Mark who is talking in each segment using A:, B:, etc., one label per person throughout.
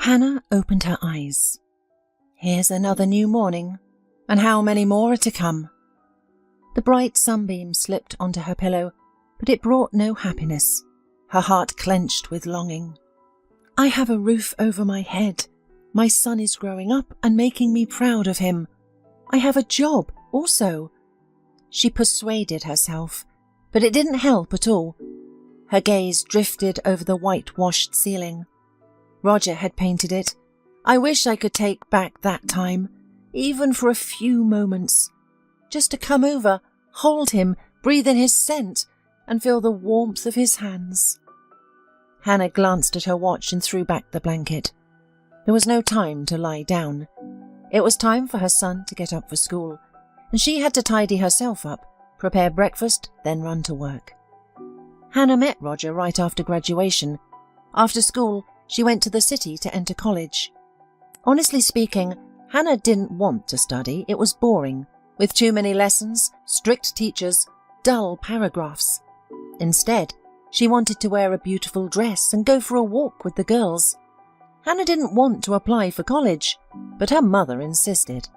A: Hannah opened her eyes. Here's another new morning, and how many more are to come? The bright sunbeam slipped onto her pillow, but it brought no happiness. Her heart clenched with longing. I have a roof over my head. My son is growing up and making me proud of him. I have a job also. She persuaded herself, but it didn't help at all. Her gaze drifted over the whitewashed ceiling. Roger had painted it. I wish I could take back that time, even for a few moments. Just to come over, hold him, breathe in his scent, and feel the warmth of his hands. Hannah glanced at her watch and threw back the blanket. There was no time to lie down. It was time for her son to get up for school, and she had to tidy herself up, prepare breakfast, then run to work. Hannah met Roger right after graduation. After school, she went to the city to enter college. Honestly speaking, Hannah didn't want to study. It was boring, with too many lessons, strict teachers, dull paragraphs. Instead, she wanted to wear a beautiful dress and go for a walk with the girls. Hannah didn't want to apply for college, but her mother insisted.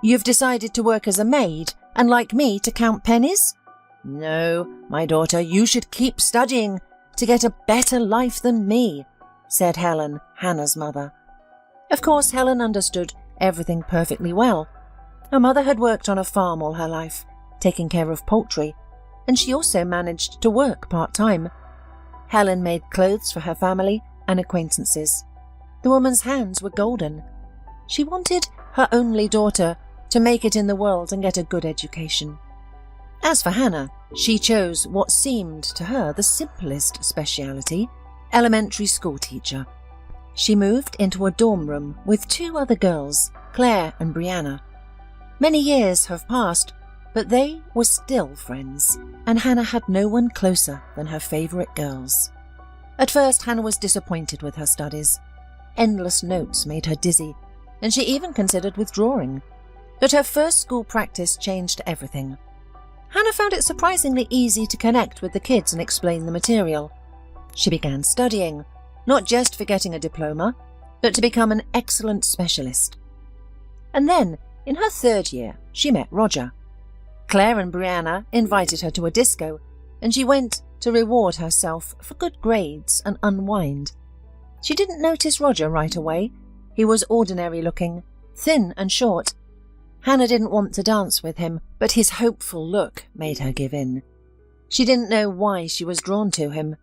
A: You've decided to work as a maid and, like me, to count pennies? No, my daughter, you should keep studying to get a better life than me, said Helen, Hannah's mother. Of course, Helen understood everything perfectly well. Her mother had worked on a farm all her life, taking care of poultry, and she also managed to work part-time. Helen made clothes for her family and acquaintances. The woman's hands were golden. She wanted her only daughter to make it in the world and get a good education. As for Hannah, she chose what seemed to her the simplest speciality, elementary school teacher. She moved into a dorm room with two other girls, Claire and Brianna. Many years have passed, but they were still friends, and Hannah had no one closer than her favourite girls. At first, Hannah was disappointed with her studies. Endless notes made her dizzy, and she even considered withdrawing. But her first school practice changed everything. Hannah found it surprisingly easy to connect with the kids and explain the material. She began studying, not just for getting a diploma, but to become an excellent specialist. And then, in her third year, she met Roger. Claire and Brianna invited her to a disco, and she went to reward herself for good grades and unwind. She didn't notice Roger right away. He was ordinary-looking, thin and short. Hannah didn't want to dance with him, but his hopeful look made her give in. She didn't know why she was drawn to him.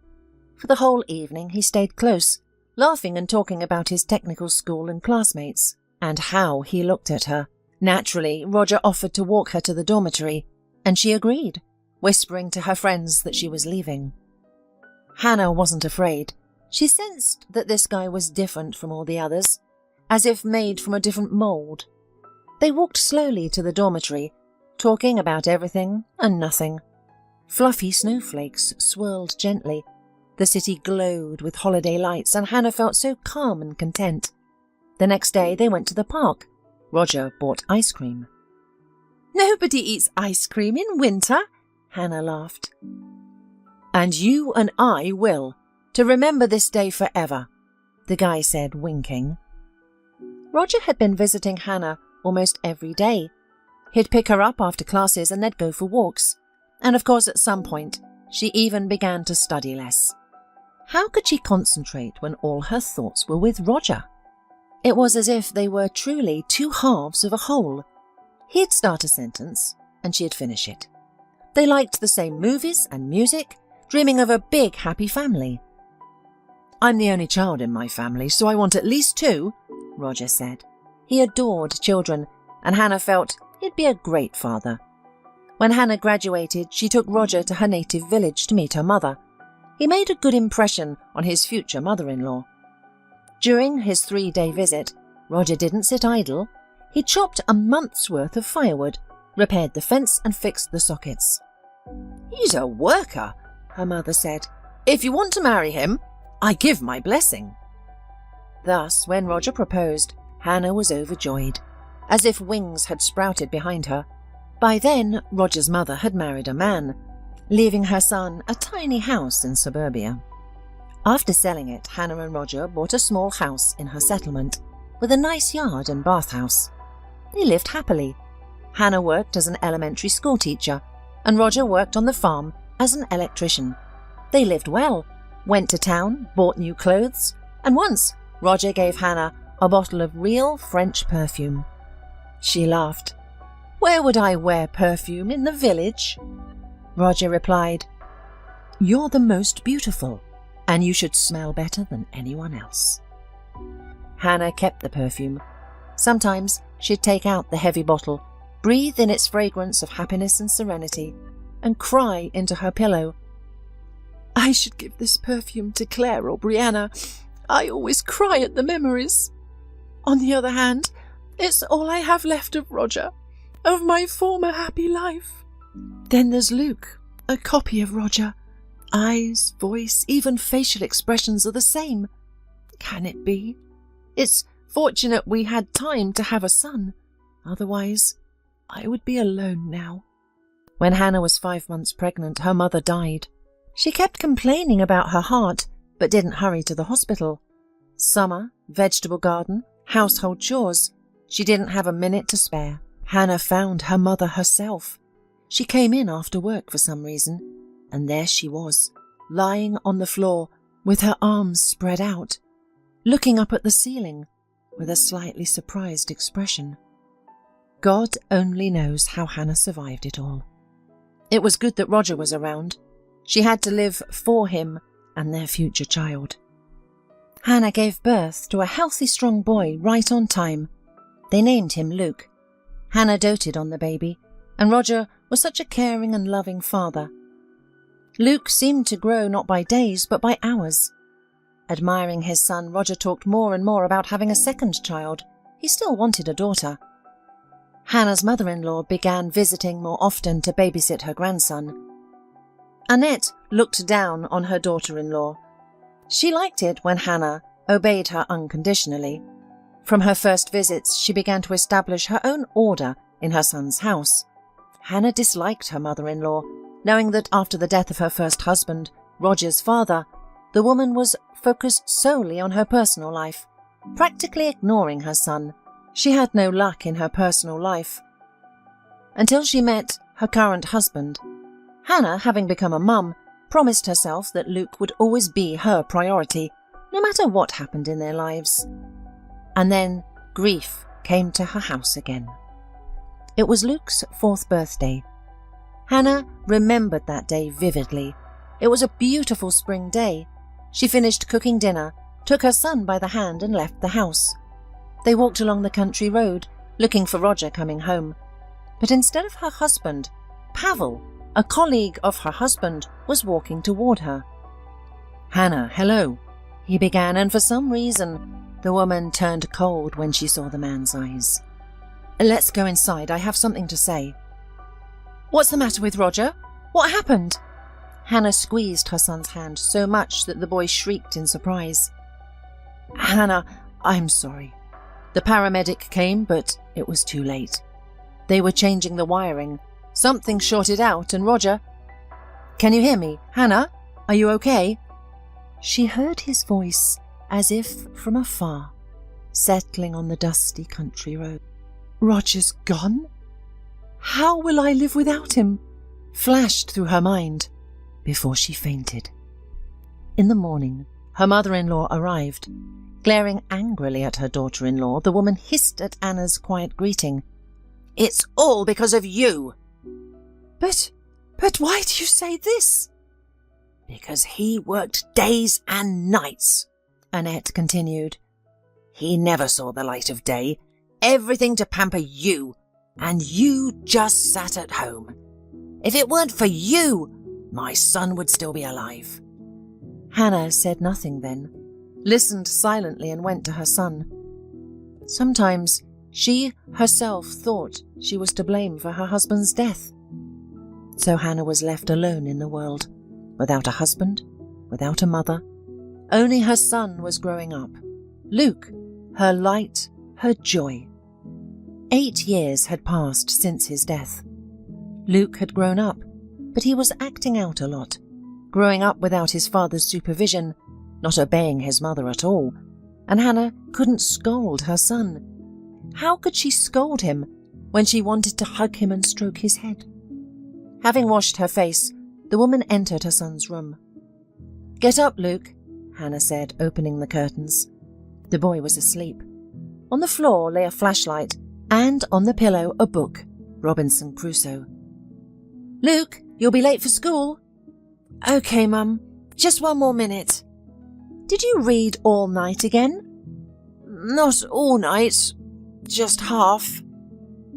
A: For the whole evening he stayed close, laughing and talking about his technical school and classmates, and how he looked at her. Naturally, Roger offered to walk her to the dormitory, and she agreed, whispering to her friends that she was leaving. Hannah wasn't afraid. She sensed that this guy was different from all the others, as if made from a different mould. They walked slowly to the dormitory, talking about everything and nothing. Fluffy snowflakes swirled gently. The city glowed with holiday lights, and Hannah felt so calm and content. The next day they went to the park. Roger bought ice cream. Nobody eats ice cream in winter, Hannah laughed. And you and I will, to remember this day forever, the guy said, winking. Roger had been visiting Hannah almost every day. He'd pick her up after classes and they'd go for walks. And of course, at some point, she even began to study less. How could she concentrate when all her thoughts were with Roger? It was as if they were truly two halves of a whole. He'd start a sentence, and she'd finish it. They liked the same movies and music, dreaming of a big, happy family. I'm the only child in my family, so I want at least two, Roger said. He adored children, and Hannah felt he'd be a great father. When Hannah graduated, she took Roger to her native village to meet her mother. He made a good impression on his future mother-in-law. During his 3-day visit, Roger didn't sit idle. He chopped a month's worth of firewood, repaired the fence and fixed the sockets. He's a worker, her mother said. If you want to marry him, I give my blessing. Thus, when Roger proposed, Hannah was overjoyed, as if wings had sprouted behind her. By then, Roger's mother had married a man, leaving her son a tiny house in suburbia. After selling it, Hannah and Roger bought a small house in her settlement with a nice yard and bathhouse. They lived happily. Hannah worked as an elementary school teacher, and Roger worked on the farm as an electrician. They lived well, went to town, bought new clothes, and once Roger gave Hannah a bottle of real French perfume. She laughed. "Where would I wear perfume, in the village?" Roger replied, "You're the most beautiful, and you should smell better than anyone else." Hannah kept the perfume. Sometimes she'd take out the heavy bottle, breathe in its fragrance of happiness and serenity, and cry into her pillow, "I should give this perfume to Claire or Brianna. I always cry at the memories. On the other hand, it's all I have left of Roger, of my former happy life. Then there's Luke, a copy of Roger. Eyes, voice, even facial expressions are the same. Can it be? It's fortunate we had time to have a son. Otherwise, I would be alone now." When Hannah was 5 months pregnant, her mother died. She kept complaining about her heart, but didn't hurry to the hospital. Summer, vegetable garden, household chores. She didn't have a minute to spare. Hannah found her mother herself. She came in after work for some reason, and there she was, lying on the floor with her arms spread out, looking up at the ceiling with a slightly surprised expression. God only knows how Hannah survived it all. It was good that Roger was around. She had to live for him and their future child. Hannah gave birth to a healthy, strong boy right on time. They named him Luke. Hannah doted on the baby, and Roger was such a caring and loving father. Luke seemed to grow not by days but by hours. Admiring his son, Roger talked more and more about having a second child. He still wanted a daughter. Hannah's mother-in-law began visiting more often to babysit her grandson. Annette looked down on her daughter-in-law. She liked it when Hannah obeyed her unconditionally. From her first visits, she began to establish her own order in her son's house. Hannah disliked her mother-in-law, knowing that after the death of her first husband, Roger's father, the woman was focused solely on her personal life, practically ignoring her son. She had no luck in her personal life. Until she met her current husband. Hannah, having become a mum, promised herself that Luke would always be her priority, no matter what happened in their lives. And then grief came to her house again. It was Luke's 4th birthday. Hannah remembered that day vividly. It was a beautiful spring day. She finished cooking dinner, took her son by the hand and left the house. They walked along the country road, looking for Roger coming home. But instead of her husband, Pavel, a colleague of her husband, was walking toward her. "Hannah, hello," he began, and for some reason, the woman turned cold when she saw the man's eyes. "Let's go inside. I have something to say." "What's the matter with Roger? What happened?" Hannah squeezed her son's hand so much that the boy shrieked in surprise. "Hannah, I'm sorry. The paramedic came, but it was too late. They were changing the wiring. Something shorted out, and Roger—" "Can you hear me? Hannah, are you okay?" She heard his voice as if from afar, settling on the dusty country road. "Roger's gone? How will I live without him?" flashed through her mind before she fainted. In the morning, her mother-in-law arrived. Glaring angrily at her daughter-in-law, the woman hissed at Anna's quiet greeting. "It's all because of you!" But why do you say this?" "Because he worked days and nights," Annette continued. "He never saw the light of day. Everything to pamper you, and you just sat at home. If it weren't for you, my son would still be alive." Hannah said nothing then, listened silently and went to her son. Sometimes she herself thought she was to blame for her husband's death. So Hannah was left alone in the world, without a husband, without a mother. Only her son was growing up. Luke, her light, her joy. 8 years had passed since his death. Luke had grown up, but he was acting out a lot, growing up without his father's supervision, not obeying his mother at all, and Hannah couldn't scold her son. How could she scold him when she wanted to hug him and stroke his head? Having washed her face, the woman entered her son's room. "Get up, Luke," Hannah said, opening the curtains. The boy was asleep. On the floor lay a flashlight, and on the pillow a book, Robinson Crusoe. "Luke, you'll be late for school." "Okay, Mum. Just one more minute." "Did you read all night again?" "Not all night. Just half."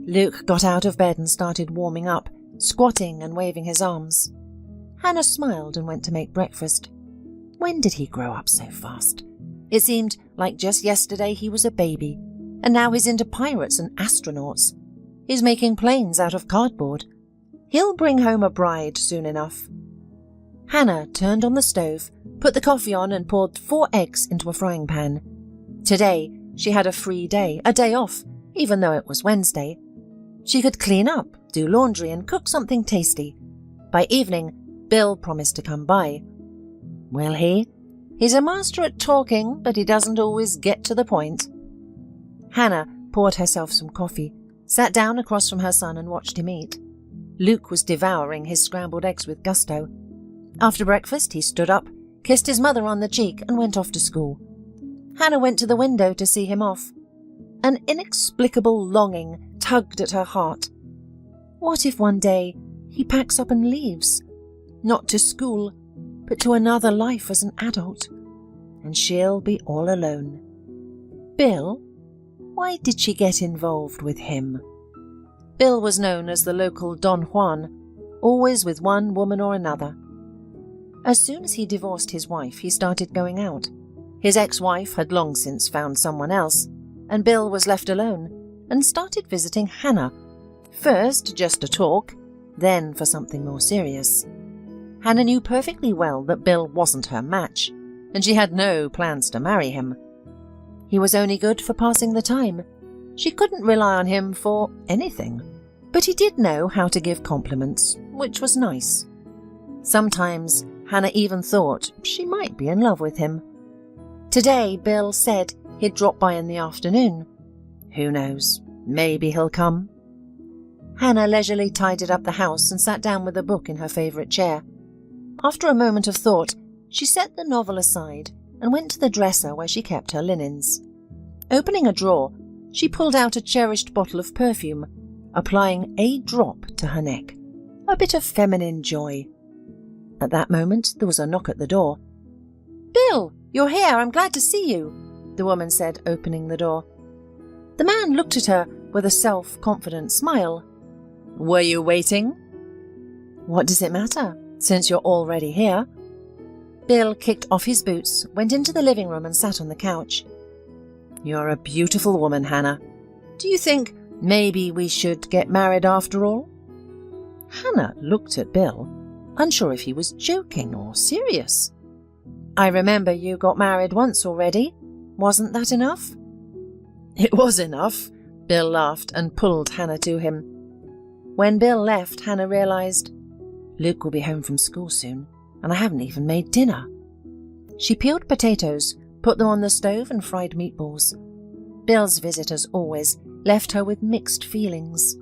A: Luke got out of bed and started warming up, squatting and waving his arms. Hannah smiled and went to make breakfast. When did he grow up so fast? It seemed like just yesterday he was a baby, and now he's into pirates and astronauts. He's making planes out of cardboard. He'll bring home a bride soon enough. Hannah turned on the stove, put the coffee on and poured 4 eggs into a frying pan. Today she had a free day, a day off, even though it was Wednesday. She could clean up, do laundry and cook something tasty. By evening, Bill promised to come by. Will he? He's a master at talking, but he doesn't always get to the point. Hannah poured herself some coffee, sat down across from her son and watched him eat. Luke was devouring his scrambled eggs with gusto. After breakfast, he stood up, kissed his mother on the cheek and went off to school. Hannah went to the window to see him off. An inexplicable longing tugged at her heart. What if one day he packs up and leaves? Not to school, but to another life as an adult, and she'll be all alone. Bill? Why did she get involved with him? Bill was known as the local Don Juan, always with one woman or another. As soon as he divorced his wife, he started going out. His ex-wife had long since found someone else, and Bill was left alone and started visiting Hannah, first just to talk, then for something more serious. Hannah knew perfectly well that Bill wasn't her match, and she had no plans to marry him. He was only good for passing the time. She couldn't rely on him for anything, but he did know how to give compliments, which was nice. Sometimes Hannah even thought she might be in love with him. Today, Bill said he'd drop by in the afternoon. Who knows, maybe he'll come. Hannah leisurely tidied up the house and sat down with a book in her favourite chair. After a moment of thought, she set the novel aside and went to the dresser where she kept her linens. Opening a drawer, she pulled out a cherished bottle of perfume, applying a drop to her neck. A bit of feminine joy. At that moment, there was a knock at the door. "Bill, you're here. I'm glad to see you," the woman said, opening the door. The man looked at her with a self-confident smile. "Were you waiting?" "What does it matter, since you're already here?" Bill kicked off his boots, went into the living room and sat on the couch. "You're a beautiful woman, Hannah. Do you think maybe we should get married after all?" Hannah looked at Bill, unsure if he was joking or serious. "I remember you got married once already. Wasn't that enough?" "It was enough," Bill laughed and pulled Hannah to him. When Bill left, Hannah realised, Luke will be home from school soon, and I haven't even made dinner. She peeled potatoes, put them on the stove and fried meatballs. Bill's visit, as always, left her with mixed feelings.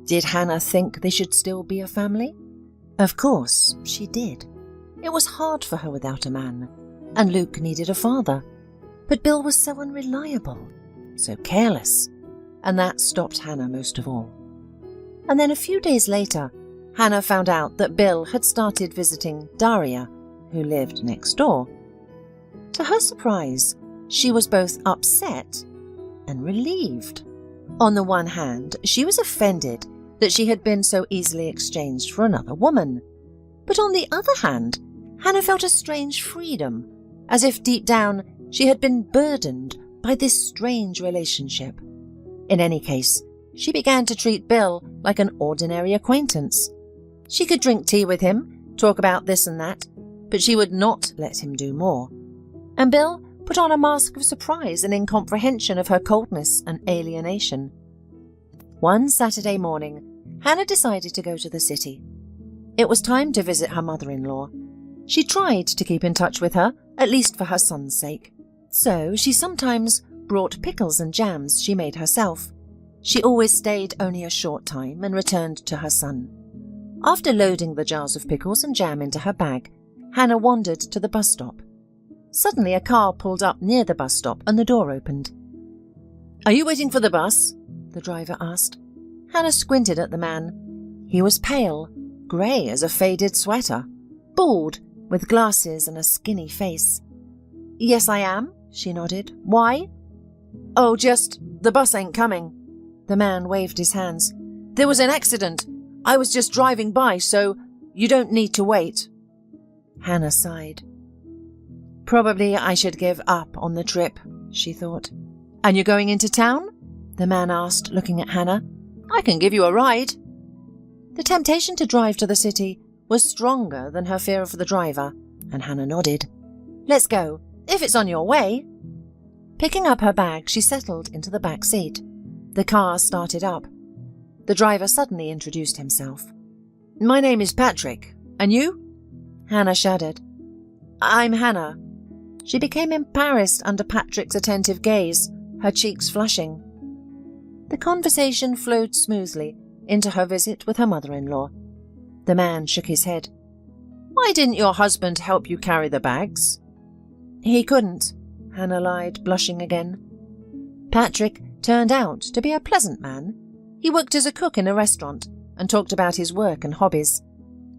A: Did Hannah think they should still be a family? Of course, she did. It was hard for her without a man, and Luke needed a father. But Bill was so unreliable, so careless, and that stopped Hannah most of all. And then a few days later, Hannah found out that Bill had started visiting Daria, who lived next door. To her surprise, she was both upset and relieved. On the one hand, she was offended that she had been so easily exchanged for another woman. But on the other hand, Hannah felt a strange freedom, as if deep down she had been burdened by this strange relationship. In any case, she began to treat Bill like an ordinary acquaintance. She could drink tea with him, talk about this and that, but she would not let him do more. And Bill put on a mask of surprise and incomprehension of her coldness and alienation. One Saturday morning, Hannah decided to go to the city. It was time to visit her mother-in-law. She tried to keep in touch with her, at least for her son's sake. So she sometimes brought pickles and jams she made herself. She always stayed only a short time and returned to her son. After loading the jars of pickles and jam into her bag, Hannah wandered to the bus stop. Suddenly a car pulled up near the bus stop and the door opened. "Are you waiting for the bus?" the driver asked. Hannah squinted at the man. He was pale, grey as a faded sweater, bald, with glasses and a skinny face. "Yes, I am," she nodded. "Why?" "Oh, just, the bus ain't coming." The man waved his hands. "There was an accident. I was just driving by, so you don't need to wait." Hannah sighed. "Probably I should give up on the trip," she thought. "And you're going into town?" the man asked, looking at Hannah. "I can give you a ride." The temptation to drive to the city was stronger than her fear of the driver, and Hannah nodded. "Let's go, if it's on your way." Picking up her bag, she settled into the back seat. The car started up. The driver suddenly introduced himself. "My name is Patrick. And you?" Hannah shuddered. "I'm Hannah." She became embarrassed under Patrick's attentive gaze, her cheeks flushing. The conversation flowed smoothly into her visit with her mother-in-law. The man shook his head. "Why didn't your husband help you carry the bags?" "He couldn't," Hannah lied, blushing again. Patrick turned out to be a pleasant man. He worked as a cook in a restaurant and talked about his work and hobbies.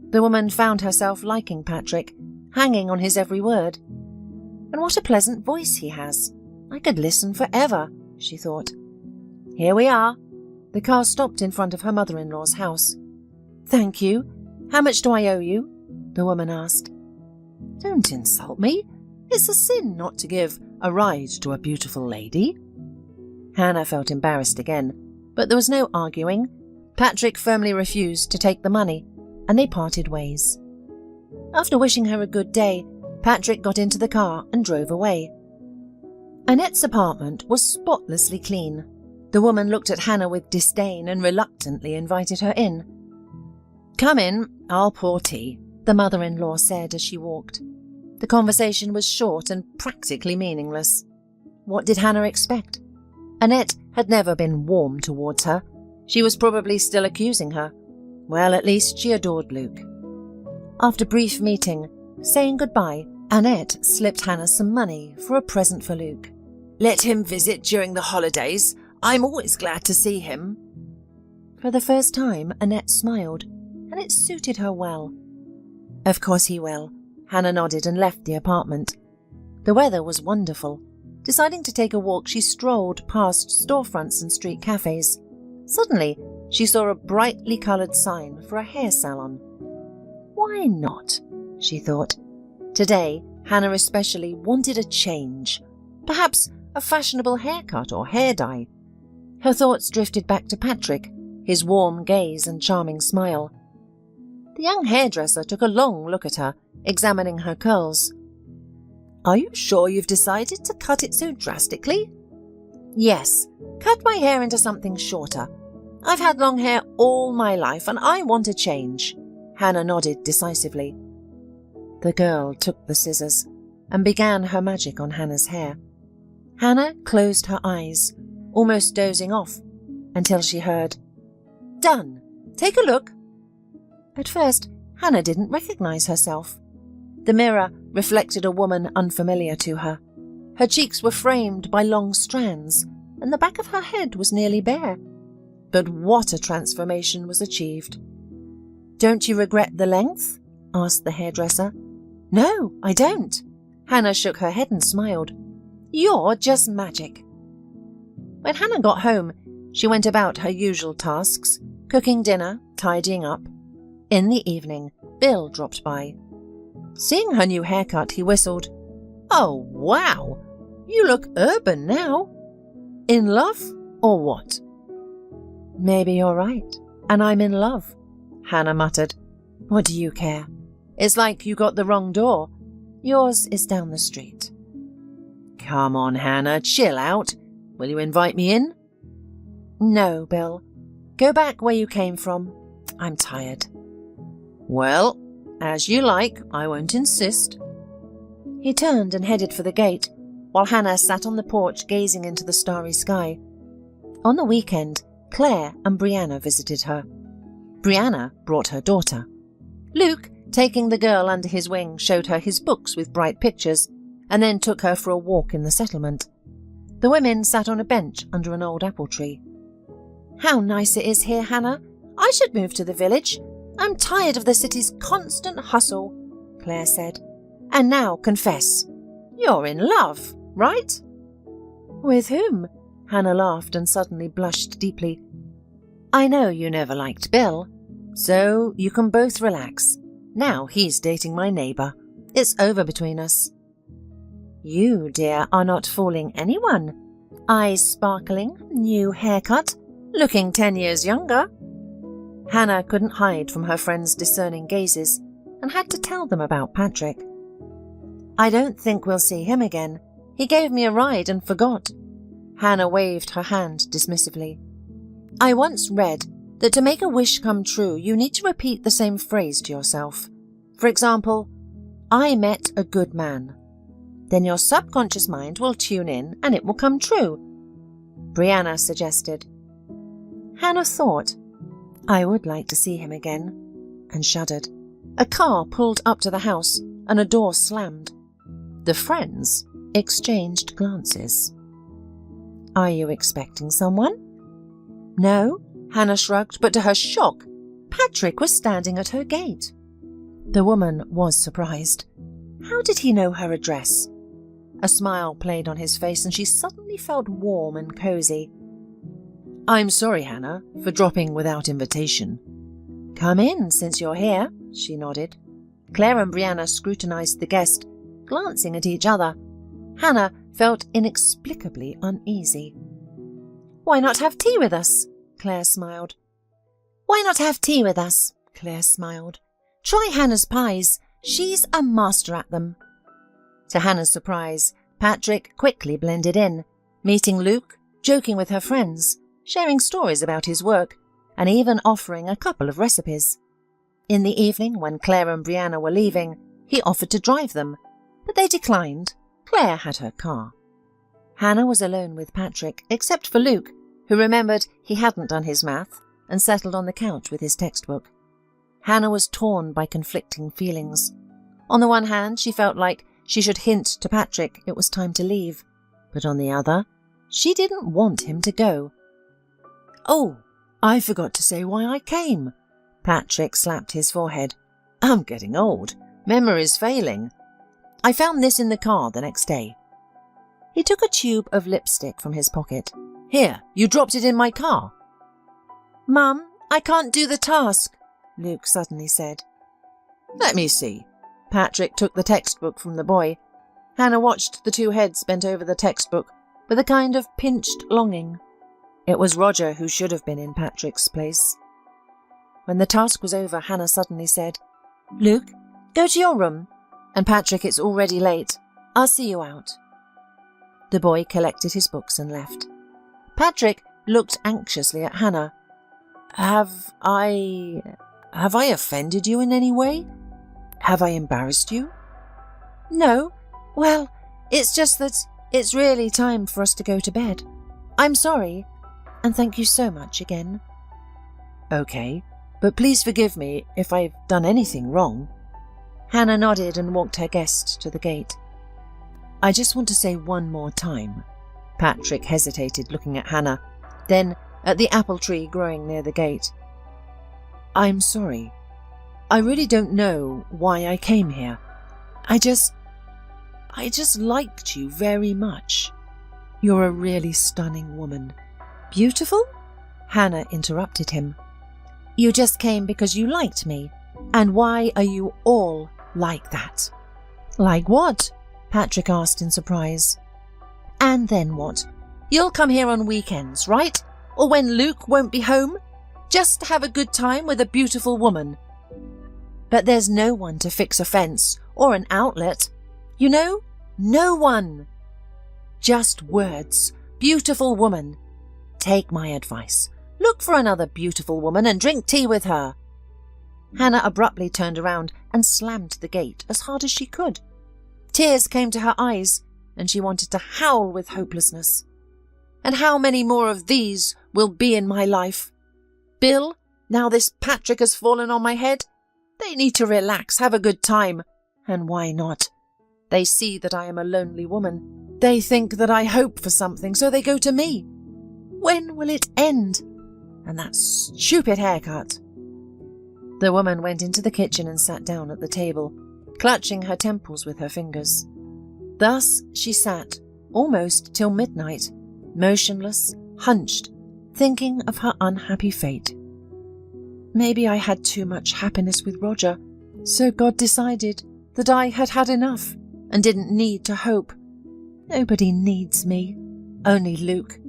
A: The woman found herself liking Patrick, hanging on his every word. "And what a pleasant voice he has. I could listen forever," she thought. "Here we are." The car stopped in front of her mother-in-law's house. "Thank you. How much do I owe you?" the woman asked. "Don't insult me. It's a sin not to give a ride to a beautiful lady." Hannah felt embarrassed again, but there was no arguing. Patrick firmly refused to take the money, and they parted ways. After wishing her a good day, Patrick got into the car and drove away. Annette's apartment was spotlessly clean. The woman looked at Hannah with disdain and reluctantly invited her in. "Come in, I'll pour tea," the mother-in-law said as she walked. The conversation was short and practically meaningless. What did Hannah expect? Annette had never been warm towards her. She was probably still accusing her. Well, at least she adored Luke. After brief meeting, saying goodbye, Annette slipped Hannah some money for a present for Luke. "Let him visit during the holidays. I'm always glad to see him." For the first time, Annette smiled, and it suited her well. "Of course he will." Hannah nodded and left the apartment. The weather was wonderful. Deciding to take a walk, she strolled past storefronts and street cafes. Suddenly, she saw a brightly coloured sign for a hair salon. Why not? She thought. Today, Hannah especially wanted a change. Perhaps a fashionable haircut or hair dye. Her thoughts drifted back to Patrick, his warm gaze and charming smile. The young hairdresser took a long look at her, examining her curls. "Are you sure you've decided to cut it so drastically?" "Yes, cut my hair into something shorter. I've had long hair all my life and I want a change." Hannah nodded decisively. The girl took the scissors and began her magic on Hannah's hair. Hannah closed her eyes, almost dozing off, until she heard, "Done! Take a look!" At first, Hannah didn't recognize herself. The mirror reflected a woman unfamiliar to her. Her cheeks were framed by long strands, and the back of her head was nearly bare. But what a transformation was achieved. "Don't you regret the length?" asked the hairdresser. "No, I don't." Hannah shook her head and smiled. "You're just magic." When Hannah got home, she went about her usual tasks, cooking dinner, tidying up. In the evening, Bill dropped by. Seeing her new haircut, he whistled, "Oh, wow! You look urban now. In love, or what?" "Maybe you're right, and I'm in love," Hannah muttered. "What do you care? It's like you got the wrong door. Yours is down the street." "Come on, Hannah, chill out. Will you invite me in?" "No, Bill. Go back where you came from. I'm tired." "Well, as you like. I won't insist." He turned and headed for the gate, while Hannah sat on the porch gazing into the starry sky. On the weekend, Claire and Brianna visited her. Brianna brought her daughter. Luke, taking the girl under his wing, showed her his books with bright pictures, and then took her for a walk in the settlement. The women sat on a bench under an old apple tree. "How nice it is here, Hannah. I should move to the village. I'm tired of the city's constant hustle," Claire said. "And now confess. You're in love, right?" "With whom?" Hannah laughed and suddenly blushed deeply. "I know you never liked Bill, so you can both relax. Now he's dating my neighbour. It's over between us." "You, dear, are not fooling anyone. Eyes sparkling, new haircut, looking 10 years younger." Hannah couldn't hide from her friends' discerning gazes and had to tell them about Patrick. "I don't think we'll see him again. He gave me a ride and forgot." Hannah waved her hand dismissively. "I once read that to make a wish come true, you need to repeat the same phrase to yourself. For example, 'I met a good man.' Then your subconscious mind will tune in and it will come true," Brianna suggested. Hannah thought, "I would like to see him again," and shuddered. A car pulled up to the house and a door slammed. The friends exchanged glances. "Are you expecting someone?" "No," Hannah shrugged, but to her shock, Patrick was standing at her gate. The woman was surprised. How did he know her address? A smile played on his face and she suddenly felt warm and cozy. "I'm sorry, Hannah, for dropping without invitation." "Come in, since you're here," she nodded. Claire and Brianna scrutinized the guest, glancing at each other. Hannah felt inexplicably uneasy. "Why not have tea with us?" Claire smiled. "Why not have tea with us?" Claire smiled. "Try Hannah's pies. She's a master at them." To Hannah's surprise, Patrick quickly blended in, meeting Luke, joking with her friends, sharing stories about his work, and even offering a couple of recipes. In the evening, when Claire and Brianna were leaving, he offered to drive them, but they declined. Claire had her car. Hannah was alone with Patrick, except for Luke, who remembered he hadn't done his math and settled on the couch with his textbook. Hannah was torn by conflicting feelings. On the one hand, she felt like she should hint to Patrick it was time to leave, but on the other, she didn't want him to go. "Oh, I forgot to say why I came." Patrick slapped his forehead. "I'm getting old. Memory's failing. I found this in the car the next day." He took a tube of lipstick from his pocket. "Here, you dropped it in my car." "Mum, I can't do the task," Luke suddenly said. "Let me see." Patrick took the textbook from the boy. Hannah watched the two heads bent over the textbook with a kind of pinched longing. It was Roger who should have been in Patrick's place. When the task was over, Hannah suddenly said, "Luke, go to your room. And Patrick, it's already late. I'll see you out." The boy collected his books and left. Patrick looked anxiously at Hannah. Have I offended you in any way? Have I embarrassed you?" "No. Well, it's just that it's really time for us to go to bed. I'm sorry, and thank you so much again." "Okay, but please forgive me if I've done anything wrong." Hannah nodded and walked her guest to the gate. "I just want to say one more time." Patrick hesitated, looking at Hannah, then at the apple tree growing near the gate. "I'm sorry. I really don't know why I came here. I just liked you very much. You're a really stunning woman." "Beautiful?" Hannah interrupted him. "You just came because you liked me. And why are you all like that?" "Like what?" Patrick asked in surprise. "And then what? You'll come here on weekends, right? Or when Luke won't be home? Just to have a good time with a beautiful woman. But there's no one to fix a fence or an outlet. You know? No one. Just words. Beautiful woman. Take my advice. Look for another beautiful woman and drink tea with her." Hannah abruptly turned around and slammed the gate as hard as she could. Tears came to her eyes, and she wanted to howl with hopelessness. And how many more of these will be in my life? Bill, now this Patrick has fallen on my head, they need to relax, have a good time. And why not? They see that I am a lonely woman. They think that I hope for something, so they go to me. When will it end? And that stupid haircut. The woman went into the kitchen and sat down at the table, clutching her temples with her fingers. Thus she sat, almost till midnight, motionless, hunched, thinking of her unhappy fate. Maybe I had too much happiness with Roger, so God decided that I had had enough and didn't need to hope. Nobody needs me, only Luke,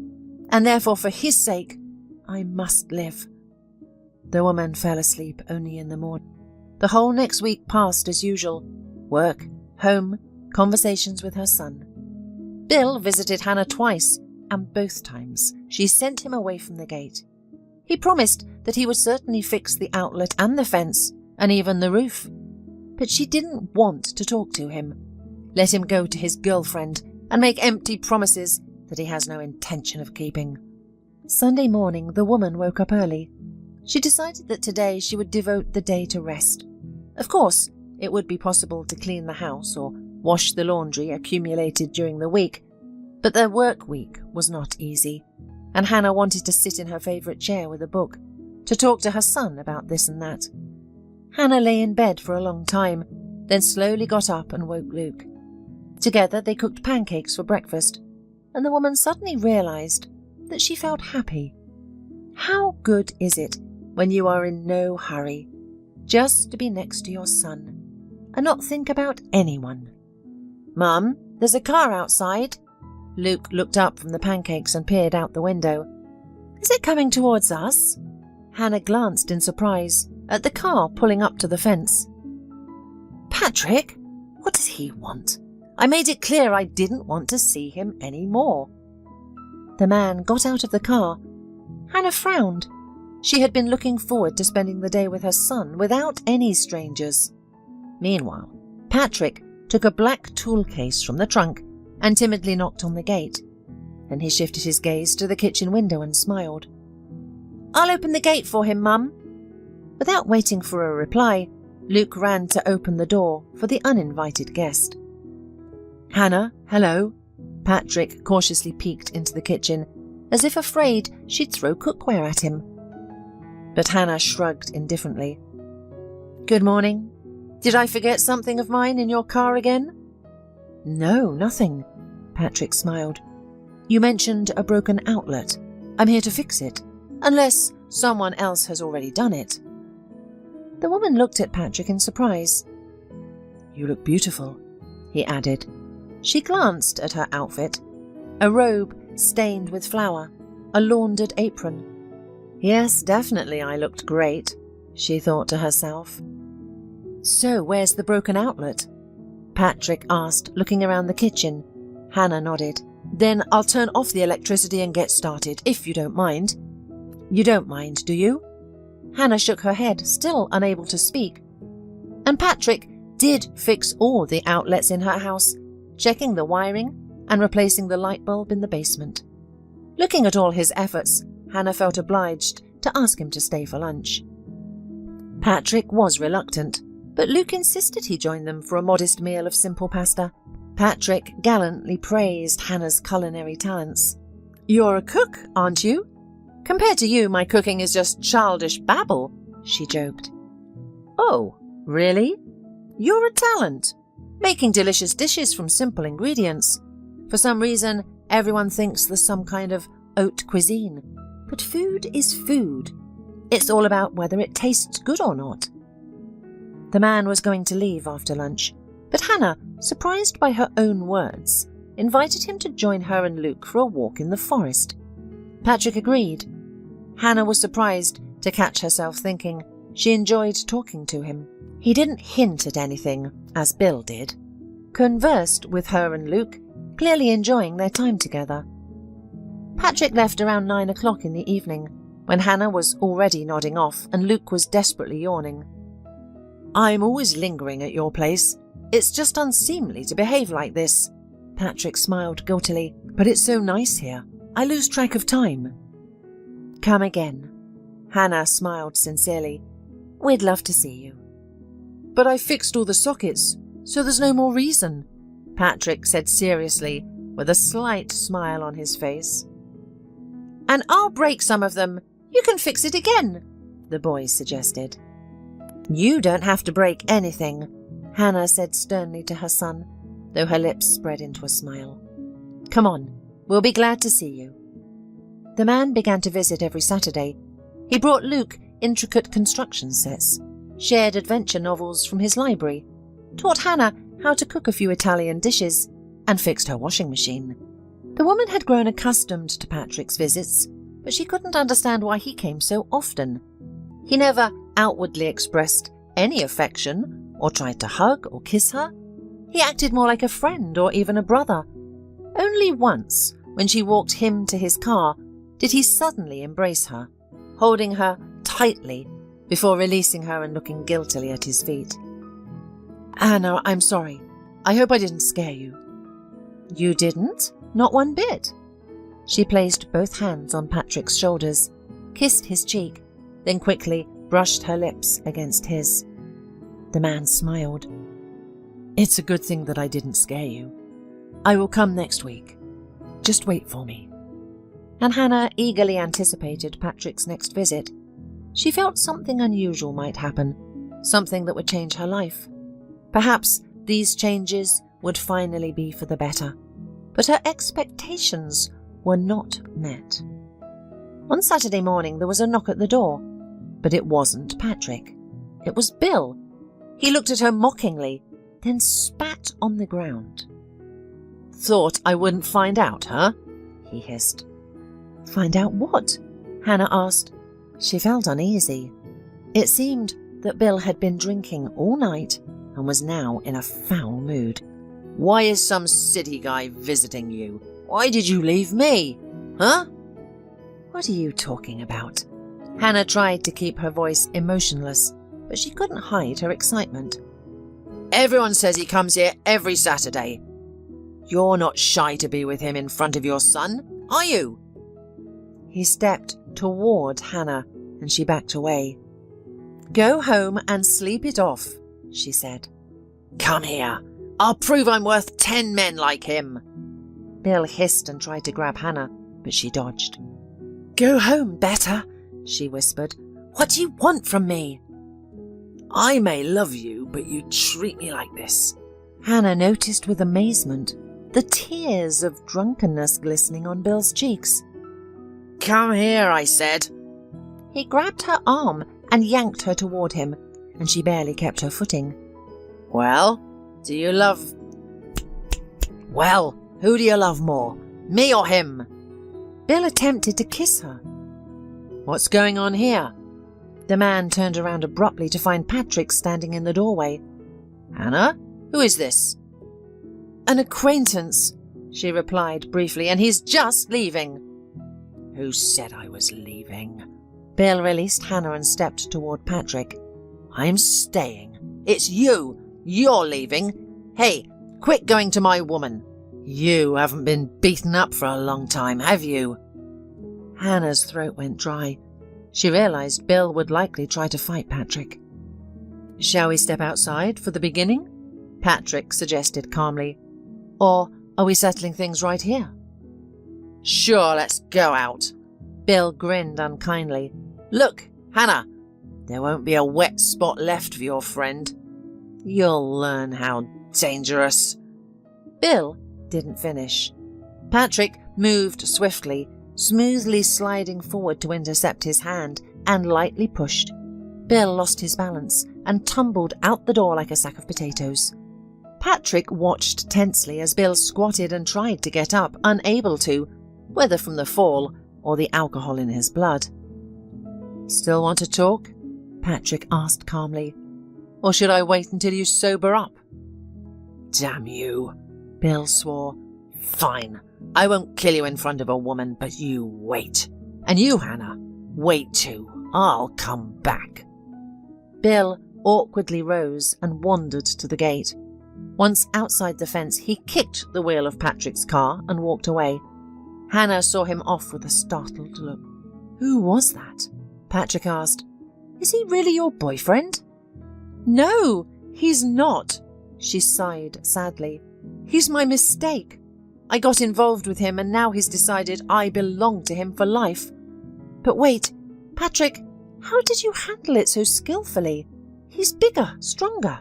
A: and therefore for his sake I must live. The woman fell asleep only in the morning. The whole next week passed as usual. Work, home, conversations with her son. Bill visited Hannah twice, and both times she sent him away from the gate. He promised that he would certainly fix the outlet and the fence, and even the roof. But she didn't want to talk to him. Let him go to his girlfriend and make empty promises that he has no intention of keeping. Sunday morning, the woman woke up early. She decided that today she would devote the day to rest. Of course, it would be possible to clean the house or wash the laundry accumulated during the week, but their work week was not easy, and Hannah wanted to sit in her favourite chair with a book, to talk to her son about this and that. Hannah lay in bed for a long time, then slowly got up and woke Luke. Together they cooked pancakes for breakfast, and the woman suddenly realised that she felt happy. How good is it when you are in no hurry, just to be next to your son, and not think about anyone? "Mum, there's a car outside." Luke looked up from the pancakes and peered out the window. "Is it coming towards us?" Hannah glanced in surprise at the car pulling up to the fence. "Patrick? What does he want? I made it clear I didn't want to see him any more." The man got out of the car. Hannah frowned. She had been looking forward to spending the day with her son without any strangers. Meanwhile, Patrick took a black tool case from the trunk and timidly knocked on the gate. Then he shifted his gaze to the kitchen window and smiled. "I'll open the gate for him, Mum." Without waiting for a reply, Luke ran to open the door for the uninvited guest. "Hannah, hello." Patrick cautiously peeked into the kitchen, as if afraid she'd throw cookware at him. But Hannah shrugged indifferently. "Good morning. Did I forget something of mine in your car again?" "No, nothing," Patrick smiled. "You mentioned a broken outlet. I'm here to fix it, unless someone else has already done it." The woman looked at Patrick in surprise. "You look beautiful," he added. She glanced at her outfit. A robe stained with flour, a laundered apron. Yes, definitely I looked great, she thought to herself. "So where's the broken outlet?" Patrick asked, looking around the kitchen. Hannah nodded. "Then I'll turn off the electricity and get started, if you don't mind." "You don't mind, do you?" Hannah shook her head, still unable to speak. And Patrick did fix all the outlets in her house, checking the wiring and replacing the light bulb in the basement. Looking at all his efforts, Hannah felt obliged to ask him to stay for lunch. Patrick was reluctant, but Luke insisted he join them for a modest meal of simple pasta. Patrick gallantly praised Hannah's culinary talents. "You're a cook, aren't you? Compared to you, my cooking is just childish babble," she joked. "Oh, really? You're a talent, making delicious dishes from simple ingredients. For some reason, everyone thinks there's some kind of haute cuisine. But food is food. It's all about whether it tastes good or not." The man was going to leave after lunch, but Hannah, surprised by her own words, invited him to join her and Luke for a walk in the forest. Patrick agreed. Hannah was surprised to catch herself thinking she enjoyed talking to him. He didn't hint at anything, as Bill did. Conversed with her and Luke, clearly enjoying their time together. Patrick left around 9 o'clock in the evening, when Hannah was already nodding off and Luke was desperately yawning. "I'm always lingering at your place. It's just unseemly to behave like this. Patrick smiled guiltily. But it's so nice here. I lose track of time. Come again. Hannah smiled sincerely. We'd love to see you. But I fixed all the sockets, so there's no more reason, Patrick said seriously, with a slight smile on his face. And I'll break some of them. You can fix it again, the boy suggested. You don't have to break anything, Hannah said sternly to her son, though her lips spread into a smile. Come on, we'll be glad to see you. The man began to visit every Saturday. He brought Luke intricate construction sets, shared adventure novels from his library, taught Hannah how to cook a few Italian dishes, and fixed her washing machine. The woman had grown accustomed to Patrick's visits, but she couldn't understand why he came so often. He never outwardly expressed any affection or tried to hug or kiss her. He acted more like a friend or even a brother. Only once, when she walked him to his car, did he suddenly embrace her, holding her tightly before releasing her and looking guiltily at his feet. Anna, I'm sorry. I hope I didn't scare you. You didn't? Not one bit. She placed both hands on Patrick's shoulders, kissed his cheek, then quickly brushed her lips against his. The man smiled. It's a good thing that I didn't scare you. I will come next week. Just wait for me. And Hannah eagerly anticipated Patrick's next visit. She felt something unusual might happen, something that would change her life. Perhaps these changes would finally be for the better. But her expectations were not met. On Saturday morning there was a knock at the door, but it wasn't Patrick. It was Bill. He looked at her mockingly, then spat on the ground. Thought I wouldn't find out, huh? He hissed. Find out what? Hannah asked. She felt uneasy. It seemed that Bill had been drinking all night and was now in a foul mood. Why is some city guy visiting you? Why did you leave me? Huh? What are you talking about? Hannah tried to keep her voice emotionless, but she couldn't hide her excitement. Everyone says he comes here every Saturday. You're not shy to be with him in front of your son, are you? He stepped toward Hannah, and she backed away. Go home and sleep it off, she said. Come here. I'll prove I'm worth 10 men like him. Bill hissed and tried to grab Hannah, but she dodged. Go home, better, she whispered. What do you want from me? I may love you, but you treat me like this. Hannah noticed with amazement the tears of drunkenness glistening on Bill's cheeks. Come here, I said. He grabbed her arm and yanked her toward him, and she barely kept her footing. Well, do you love... Well, who do you love more, me or him? Bill attempted to kiss her. What's going on here? The man turned around abruptly to find Patrick standing in the doorway. Hannah, who is this? An acquaintance, she replied briefly, and he's just leaving. Who said I was leaving? Bill released Hannah and stepped toward Patrick. I'm staying. It's you. You're leaving. Hey, quit going to my woman. You haven't been beaten up for a long time, have you? Hannah's throat went dry. She realized Bill would likely try to fight Patrick. Shall we step outside for the beginning? Patrick suggested calmly. Or are we settling things right here? Sure, let's go out. Bill grinned unkindly. Look, Hannah, there won't be a wet spot left for your friend. You'll learn how dangerous. Bill didn't finish. Patrick moved swiftly, smoothly sliding forward to intercept his hand, and lightly pushed. Bill lost his balance and tumbled out the door like a sack of potatoes. Patrick watched tensely as Bill squatted and tried to get up, unable to, whether from the fall or the alcohol in his blood. Still want to talk? Patrick asked calmly. Or should I wait until you sober up? Damn you, Bill swore. Fine, I won't kill you in front of a woman, but you wait. And you, Hannah, wait too. I'll come back. Bill awkwardly rose and wandered to the gate. Once outside the fence, he kicked the wheel of Patrick's car and walked away. Hannah saw him off with a startled look. "Who was that?" Patrick asked. "Is he really your boyfriend?" "No, he's not," she sighed sadly. "He's my mistake. I got involved with him and now he's decided I belong to him for life. But wait, Patrick, how did you handle it so skillfully? He's bigger, stronger."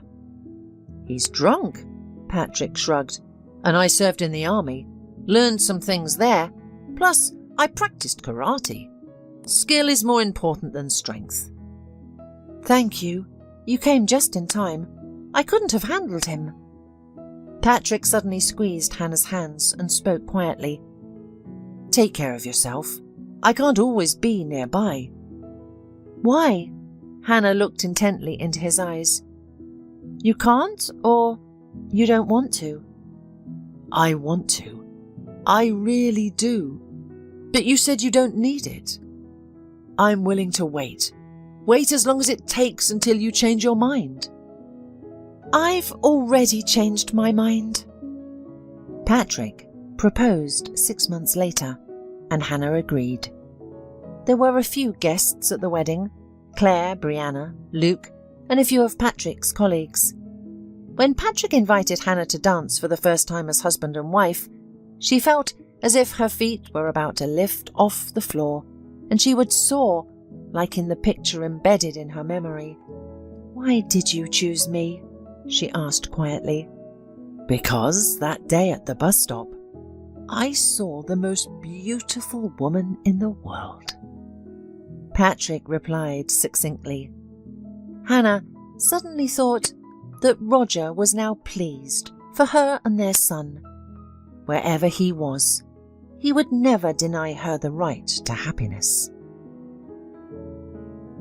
A: "He's drunk," Patrick shrugged. "And I served in the army. Learned some things there. Plus, I practiced karate. Skill is more important than strength." "Thank you. You came just in time. I couldn't have handled him." Patrick suddenly squeezed Hannah's hands and spoke quietly. "Take care of yourself. I can't always be nearby." "Why?" Hannah looked intently into his eyes. "You can't, or you don't want to?" "I want to. I really do. But you said you don't need it." "I'm willing to wait. Wait as long as it takes until you change your mind." "I've already changed my mind." Patrick proposed 6 months later, and Hannah agreed. There were a few guests at the wedding: Claire, Brianna, Luke, and a few of Patrick's colleagues. When Patrick invited Hannah to dance for the first time as husband and wife, she felt as if her feet were about to lift off the floor, and she would soar, like in the picture embedded in her memory. "Why did you choose me?" she asked quietly. "Because that day at the bus stop, I saw the most beautiful woman in the world." Patrick replied succinctly. Hannah suddenly thought that Roger was now pleased for her and their son. Wherever he was, he would never deny her the right to happiness.